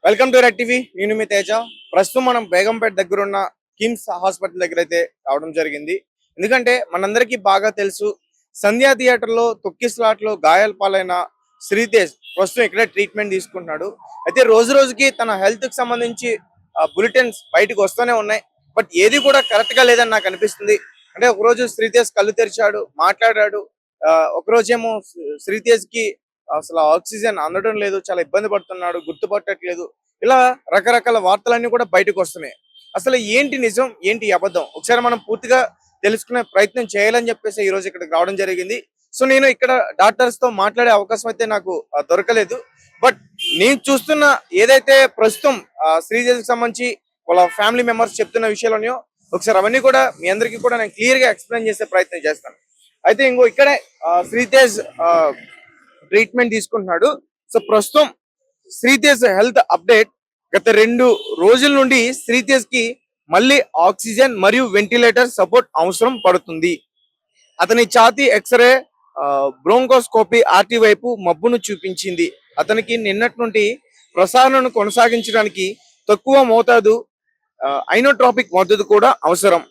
Welcome to red TV. నేను మీ తేజ. ప్రస్తుతం మనం బేగంపేట దగ్గర ఉన్న కిమ్స్ హాస్పిటల్ దగ్గర అయితే రావడం జరిగింది. ఎందుకంటే మనందరికీ బాగా తెలుసు, సంధ్యా థియేటర్ లో తొక్కిస్లాట్ లో గాయాల పాలైన శ్రీతేజ్ ప్రస్తుతం ఇక్కడే ట్రీట్మెంట్ తీసుకుంటున్నాడు. అయితే రోజు రోజుకి తన హెల్త్ కి సంబంధించి బులెటిన్స్ బయటకు వస్తూనే ఉన్నాయి. బట్ ఏది కూడా కరెక్ట్ గా లేదని నాకు అనిపిస్తుంది. అంటే ఒకరోజు శ్రీతేజ్ కళ్ళు తెరిచాడు, మాట్లాడాడు. ఒకరోజేమో శ్రీతేజ్ కి అసలు ఆక్సిజన్ అందడం లేదు, చాలా ఇబ్బంది పడుతున్నాడు, గుర్తుపట్టట్లేదు. ఇలా రకరకాల వార్తలన్నీ కూడా బయటకు వస్తున్నాయి. అసలు ఏంటి నిజం, ఏంటి అబద్ధం, ఒకసారి మనం పూర్తిగా తెలుసుకునే ప్రయత్నం చేయాలని చెప్పేసి ఈ రోజు ఇక్కడికి రావడం జరిగింది. సో నేను ఇక్కడ డాక్టర్స్ తో మాట్లాడే అవకాశం అయితే నాకు దొరకలేదు. బట్ నేను చూస్తున్న ఏదైతే ప్రస్తుతం శ్రీదేవికి సంబంధించి వాళ్ళ ఫ్యామిలీ మెంబర్స్ చెప్తున్న విషయాలు ఉన్నాయో, ఒకసారి అవన్నీ కూడా మీ అందరికీ కూడా నేను క్లియర్ గా ఎక్స్ప్లెయిన్ చేసే ప్రయత్నం చేస్తాను. అయితే ఇంకో ఇక్కడే శ్రీతేజ్ ట్రీట్మెంట్ తీసుకుంటున్నాడు. సో ప్రస్తుతం శ్రీతేజ్ హెల్త్ అప్డేట్. గత 2 రోజుల నుండి శ్రీతేజ్ కి మళ్ళీ ఆక్సిజన్ మరియు వెంటిలేటర్ సపోర్ట్ అవసరం పడుతుంది. అతని ఛాతీ ఎక్స్రే, బ్రోంకోస్కోపీ ఆర్టీ వైపు మబ్బును చూపించింది. అతనికి నిన్నటి నుండి ప్రసారణను కొనసాగించడానికి తక్కువ మోతాదు ఐనోట్రాపిక్ మద్దతు కూడా అవసరం.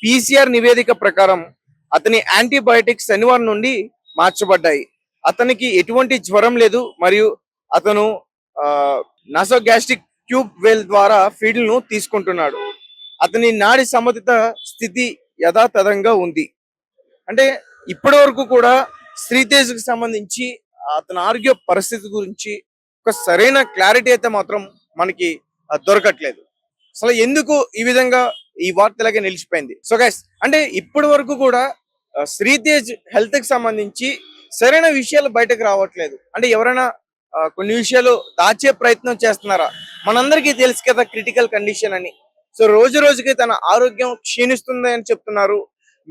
పీసీఆర్ నివేదిక ప్రకారం అతని యాంటీబయాటిక్స్ శనివారం నుండి మార్చబడ్డాయి. అతనికి ఎటువంటి జ్వరం లేదు మరియు అతను నాసోగ్యాస్ట్రిక్ ట్యూబ్ వెల్ ద్వారా ఫీడ్లను తీసుకుంటున్నాడు. అతని నాడి సమతుత స్థితి యథాతథంగా ఉంది. అంటే ఇప్పటి వరకు కూడా శ్రీతేజ్ కి సంబంధించి అతని ఆరోగ్య పరిస్థితి గురించి ఒక సరైన క్లారిటీ అయితే మాత్రం మనకి దొరకట్లేదు. అసలు ఎందుకు ఈ విధంగా ఈ వార్తలాగే నిలిచిపోయింది? సో గైస్, అంటే ఇప్పటి వరకు కూడా శ్రీతేజ్ హెల్త్ కి సంబంధించి సరైన విషయాలు బయటకు రావట్లేదు. అంటే ఎవరైనా కొన్ని విషయాలు దాచే ప్రయత్నం చేస్తున్నారా? మనందరికీ తెలుసు కదా క్రిటికల్ కండిషన్ అని. సో రోజు రోజుకి తన ఆరోగ్యం క్షీణిస్తుంది అని చెప్తున్నారు,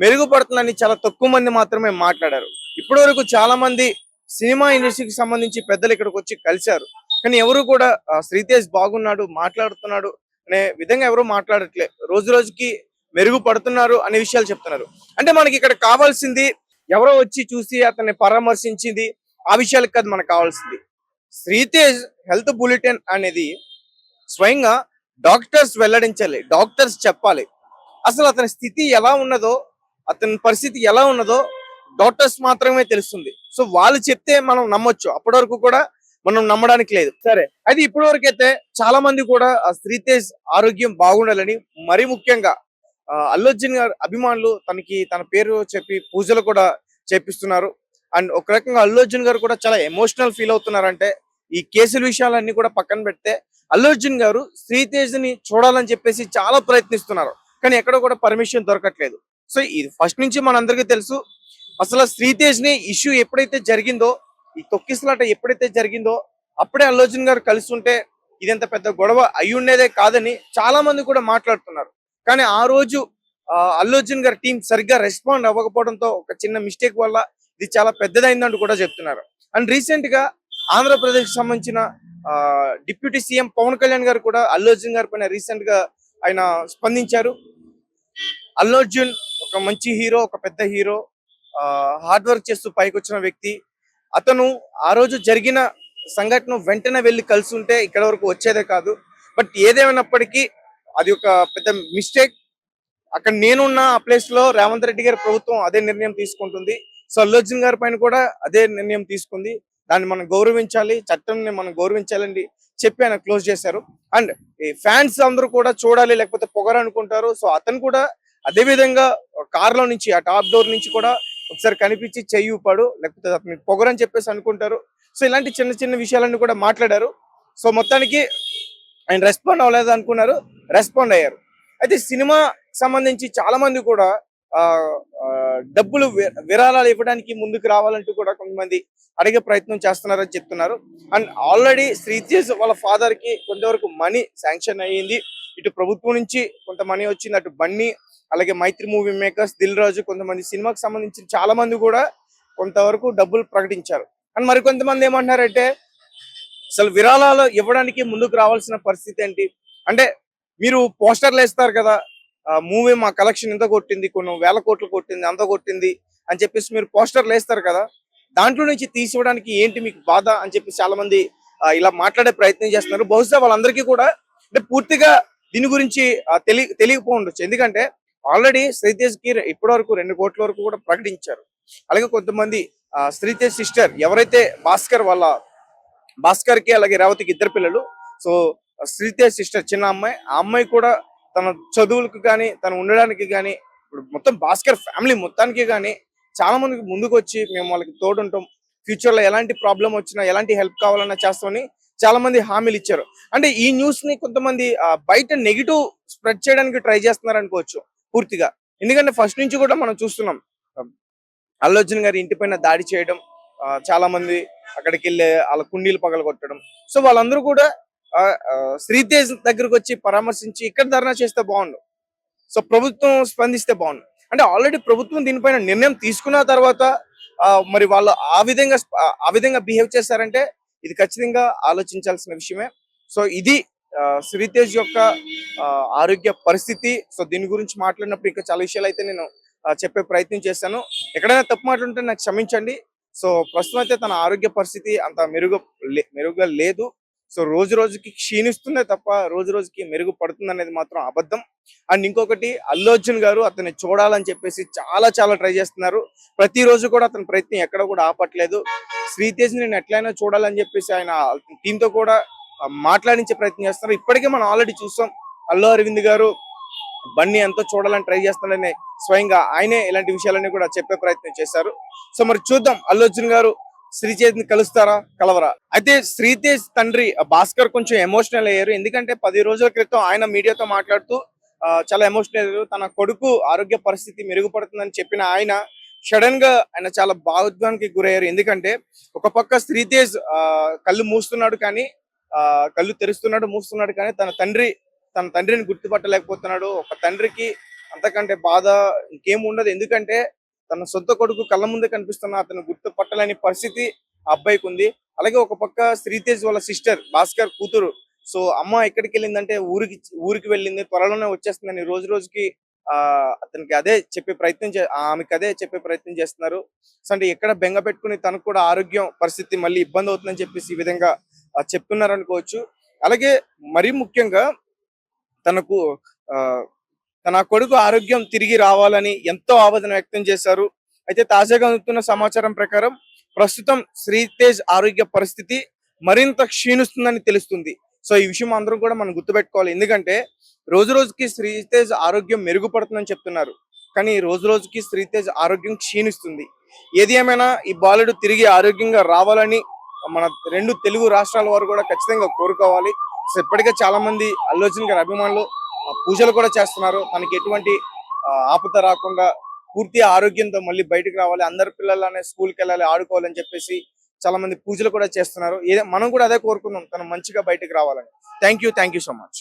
మెరుగుపడుతుందని చాలా తక్కువ మంది మాత్రమే మాట్లాడారు. ఇప్పటి వరకు చాలా మంది సినిమా ఇండస్ట్రీకి సంబంధించి పెద్దలు ఇక్కడికి వచ్చి కలిశారు, కానీ ఎవరు కూడా శ్రీతేజ్ బాగున్నాడు, మాట్లాడుతున్నాడు అనే విధంగా ఎవరు మాట్లాడట్లే. రోజు రోజుకి మెరుగుపడుతున్నారు అనే విషయాలు చెప్తున్నారు. అంటే మనకి ఇక్కడ కావాల్సింది ఎవరో వచ్చి చూసి అతన్ని పరామర్శించింది ఆ విషయాలకు కాదు మనకు కావాల్సింది. శ్రీతేజ్ హెల్త్ బులెటిన్ అనేది స్వయంగా డాక్టర్స్ వెల్లడించాలి, డాక్టర్స్ చెప్పాలి. అసలు అతని స్థితి ఎలా ఉన్నదో, అతని పరిస్థితి ఎలా ఉన్నదో డాక్టర్స్ మాత్రమే తెలుస్తుంది. సో వాళ్ళు చెప్తే మనం నమ్మొచ్చు, అప్పటి వరకు కూడా మనం నమ్మడానికి లేదు. సరే, అయితే ఇప్పటి వరకు అయితే చాలా మంది కూడా శ్రీతేజ్ ఆరోగ్యం బాగుండాలని, మరీ ముఖ్యంగా అల్లు అర్జున్ గారు అభిమానులు తన పేరు చెప్పి పూజలు కూడా చేపిస్తున్నారు. అండ్ ఒక రకంగా అల్లు అర్జున్ గారు కూడా చాలా ఎమోషనల్ ఫీల్ అవుతున్నారంటే, ఈ కేసుల విషయాలన్నీ కూడా పక్కన పెడితే అల్లు అర్జున్ గారు శ్రీతేజ్ ని చూడాలని చెప్పేసి చాలా ప్రయత్నిస్తున్నారు, కానీ ఎక్కడ కూడా పర్మిషన్ దొరకట్లేదు. సో ఇది ఫస్ట్ నుంచి మనందరికీ తెలుసు. అసలు శ్రీతేజ్ ని ఇష్యూ ఎప్పుడైతే జరిగిందో, ఈ తొక్కిసలాట ఎప్పుడైతే జరిగిందో, అప్పుడే అల్లు అర్జున్ గారు కలిసి ఉంటే ఇదంత పెద్ద గొడవ అయి ఉండేదే కాదని చాలా మంది కూడా మాట్లాడుతున్నారు. కానీ ఆ రోజు అల్లు అర్జున్ గారి టీం సరిగ్గా రెస్పాండ్ అవ్వకపోవడంతో ఒక చిన్న మిస్టేక్ వల్ల ఇది చాలా పెద్దదైందంటూ కూడా చెప్తున్నారు. అండ్ రీసెంట్ గా ఆంధ్రప్రదేశ్ సంబంధించిన డిప్యూటీ సీఎం పవన్ కళ్యాణ్ గారు కూడా అల్లు అర్జున్ గారి పైన రీసెంట్ గా ఆయన స్పందించారు. అల్లు అర్జున్ ఒక మంచి హీరో, ఒక పెద్ద హీరో, హార్డ్ వర్క్ చేస్తూ పైకి వచ్చిన వ్యక్తి. అతను ఆ రోజు జరిగిన సంఘటన వెంటనే వెళ్ళి కలిసి ఉంటే ఇక్కడ వరకు వచ్చేదే కాదు. బట్ ఏదేమైనప్పటికీ అది ఒక పెద్ద మిస్టేక్. అక్కడ నేనున్న ఆ ప్లేస్ లో రేవంత్ రెడ్డి గారి ప్రభుత్వం అదే నిర్ణయం తీసుకుంటుంది. సో అల్లు అర్జున్ గారి పైన కూడా అదే నిర్ణయం తీసుకుంది. దాన్ని మనం గౌరవించాలి, చట్టంని మనం గౌరవించాలని చెప్పి ఆయన క్లోజ్ చేశారు. అండ్ ఈ ఫ్యాన్స్ అందరూ కూడా చూడాలి, లేకపోతే పొగరనుకుంటారు. సో అతను కూడా అదే విధంగా కార్లో నుంచి, ఆ టాప్ డోర్ నుంచి కూడా ఒకసారి కనిపించి చెయ్యి ఊపాడు, లేకపోతే అతని పొగరని చెప్పేసి అనుకుంటారు. సో ఇలాంటి చిన్న చిన్న విషయాలన్నీ కూడా మాట్లాడారు. సో మొత్తానికి ఆయన రెస్పాండ్ అవ్వలేదు అనుకున్నారు, రెస్పాండ్ అయ్యారు. అయితే సినిమా సంబంధించి చాలా మంది కూడా డబ్బులు విరాళాలు ఇవ్వడానికి ముందుకు రావాలంటూ కూడా కొంతమంది అడిగే ప్రయత్నం చేస్తున్నారని చెప్తున్నారు. అండ్ ఆల్రెడీ శ్రీతేజ్ వాళ్ళ ఫాదర్ కి కొంతవరకు మనీ శాంక్షన్ అయ్యింది. ఇటు ప్రభుత్వం నుంచి కొంత మనీ వచ్చింది, అటు బన్నీ, అలాగే మైత్రి మూవీ మేకర్స్, దిల్ రాజు, కొంతమంది సినిమాకి సంబంధించి చాలా మంది కూడా కొంతవరకు డబ్బులు ప్రకటించారు. అండ్ మరికొంతమంది ఏమంటున్నారంటే, అసలు విరాళాలు ఇవ్వడానికి ముందుకు రావాల్సిన పరిస్థితి ఏంటి అంటే, మీరు పోస్టర్లు వేస్తారు కదా, మూవీ మా కలెక్షన్ ఎంత కొట్టింది, కొన్ని వేల కోట్లు కొట్టింది, అంత కొట్టింది అని చెప్పేసి మీరు పోస్టర్లు వేస్తారు కదా, దాంట్లో నుంచి తీసివ్వడానికి ఏంటి మీకు బాధ అని చెప్పి చాలా మంది ఇలా మాట్లాడే ప్రయత్నం చేస్తున్నారు. బహుశా వాళ్ళందరికీ కూడా అంటే పూర్తిగా దీని గురించి తెలియకపో ఉండొచ్చు. ఎందుకంటే ఆల్రెడీ శ్రీతేజ్ కి ఇప్పటి వరకు 2 కోట్ల వరకు కూడా ప్రకటించారు. అలాగే కొంతమంది శ్రీతేజ్ సిస్టర్ ఎవరైతే భాస్కర్ కి అలాగే రేవతికి ఇద్దరు పిల్లలు. సో శ్రీతేజ్ సిస్టర్ చిన్న అమ్మాయి, ఆ అమ్మాయి కూడా తన చదువులకు కానీ తను ఉండడానికి కానీ ఇప్పుడు మొత్తం భాస్కర్ ఫ్యామిలీ మొత్తానికి కానీ చాలా మందికి ముందుకు వచ్చి మేము వాళ్ళకి తోడుంటాం, ఫ్యూచర్ లో ఎలాంటి ప్రాబ్లం వచ్చినా ఎలాంటి హెల్ప్ కావాలన్నా చేస్తామని చాలా మంది హామీలు ఇచ్చారు. అంటే ఈ న్యూస్ ని కొంతమంది బయట నెగిటివ్ స్ప్రెడ్ చేయడానికి ట్రై చేస్తున్నారు అనుకోవచ్చు పూర్తిగా. ఎందుకంటే ఫస్ట్ నుంచి కూడా మనం చూస్తున్నాం అల్లు అర్జున్ గారి ఇంటి పైన దాడి చేయడం, చాలా మంది అక్కడికి వెళ్ళి వాళ్ళ కుండీలు పగలగొట్టడం. సో వాళ్ళందరూ కూడా శ్రీతేజ్ దగ్గరకు వచ్చి పరామర్శించి ఇక్కడ ధర్నా చేస్తే బాగుండు, సో ప్రభుత్వం స్పందిస్తే బాగుండు. అంటే ఆల్రెడీ ప్రభుత్వం దీనిపైన నిర్ణయం తీసుకున్న తర్వాత మరి వాళ్ళు ఆ విధంగా బిహేవ్ చేశారంటే ఇది ఖచ్చితంగా ఆలోచించాల్సిన విషయమే. సో ఇది శ్రీతేజ్ యొక్క ఆరోగ్య పరిస్థితి. సో దీని గురించి మాట్లాడినప్పుడు ఇంకా చాలా విషయాలు అయితే నేను చెప్పే ప్రయత్నం చేశాను. ఎక్కడైనా తప్పు మాట్లాడుంటే నాకు క్షమించండి. సో ప్రస్తుతం అయితే తన ఆరోగ్య పరిస్థితి అంత మెరుగ్గా లేదు. సో రోజు రోజుకి క్షీణిస్తుందే తప్ప రోజు రోజుకి మెరుగుపడుతుంది అనేది మాత్రం అబద్ధం. అండ్ ఇంకొకటి, అల్లు అర్జున్ గారు అతన్ని చూడాలని చెప్పేసి చాలా ట్రై చేస్తున్నారు. ప్రతిరోజు కూడా అతని ప్రయత్నం ఎక్కడ కూడా ఆపట్లేదు. శ్రీతేజ్ నేను ఎట్లయినా చూడాలని చెప్పేసి ఆయన టీంతో కూడా మాట్లాడించే ప్రయత్నం చేస్తున్నారు. ఇప్పటికే మనం ఆల్రెడీ చూసాం, అల్లు అరవింద్ గారు బన్నీ ఎంతో చూడాలని ట్రై చేస్తున్నాడని స్వయంగా ఆయనే ఇలాంటి విషయాలన్నీ కూడా చెప్పే ప్రయత్నం చేశారు. సో మరి చూద్దాం, అల్లు అర్జున్ గారు శ్రీతేజ్ ని కలుస్తారా కలవరా? అయితే శ్రీతేజ్ తండ్రి భాస్కర్ కొంచెం ఎమోషనల్ అయ్యారు. ఎందుకంటే 10 రోజుల క్రితం ఆయన మీడియాతో మాట్లాడుతూ చాలా ఎమోషనల్ అయ్యారు. తన కొడుకు ఆరోగ్య పరిస్థితి మెరుగుపడుతుందని చెప్పిన ఆయన సడన్ గా ఆయన చాలా భావోద్వేగానికి గురయ్యారు. ఎందుకంటే ఒక పక్క శ్రీతేజ్ కళ్ళు మూస్తున్నాడు కానీ కళ్ళు తెరుస్తున్నాడు మూస్తున్నాడు కానీ తన తండ్రిని గుర్తుపట్టలేకపోతున్నాడు. ఒక తండ్రికి అంతకంటే బాధ ఇంకేం ఉండదు. ఎందుకంటే తన సొంత కొడుకు కళ్ళ ముందే కనిపిస్తున్న అతను గుర్తుపట్టలేని పరిస్థితి ఆ అబ్బాయికి ఉంది. అలాగే ఒక పక్క శ్రీతేజ్ వాళ్ళ సిస్టర్ భాస్కర్ కూతురు, సో అమ్మ ఎక్కడికి వెళ్ళిందంటే ఊరికి వెళ్ళింది, త్వరలోనే వచ్చేస్తుందని రోజు రోజుకి అతనికి అదే చెప్పే ఆమెకి అదే చెప్పే ప్రయత్నం చేస్తున్నారు. సో అంటే ఎక్కడ బెంగ పెట్టుకుని తనకు కూడా ఆరోగ్యం పరిస్థితి మళ్ళీ ఇబ్బంది అవుతుందని చెప్పేసి ఈ విధంగా చెప్తున్నారు అనుకోవచ్చు. అలాగే మరీ ముఖ్యంగా తనకు తన కొడుకు ఆరోగ్యం తిరిగి రావాలని ఎంతో ఆవేదన వ్యక్తం చేశారు. అయితే తాజాగా అందుతున్న సమాచారం ప్రకారం ప్రస్తుతం శ్రీతేజ్ ఆరోగ్య పరిస్థితి మరింత క్షీణిస్తుందని తెలుస్తుంది. సో ఈ విషయం అందరం కూడా మనం గుర్తుపెట్టుకోవాలి. ఎందుకంటే రోజు రోజుకి శ్రీతేజ్ ఆరోగ్యం మెరుగుపడుతుందని చెప్తున్నారు, కానీ రోజు రోజుకి శ్రీతేజ్ ఆరోగ్యం క్షీణిస్తుంది. ఏది ఏమైనా ఈ బాలుడు తిరిగి ఆరోగ్యంగా రావాలని మన 2 తెలుగు రాష్ట్రాల వారు కూడా ఖచ్చితంగా కోరుకోవాలి. సో ఇప్పటికే చాలా మంది అల్లు అర్జున్ గారి అభిమానులు పూజలు కూడా చేస్తున్నారు. తనకి ఎటువంటి ఆపద రాకుండా పూర్తి ఆరోగ్యంతో మళ్ళీ బయటకు రావాలి, అందరి పిల్లలనే స్కూల్కి వెళ్ళాలి, ఆడుకోవాలని చెప్పేసి చాలా మంది పూజలు కూడా చేస్తున్నారు. మనం కూడా అదే కోరుకుందాం, తను మంచిగా బయటకు రావాలని. Thank you so much.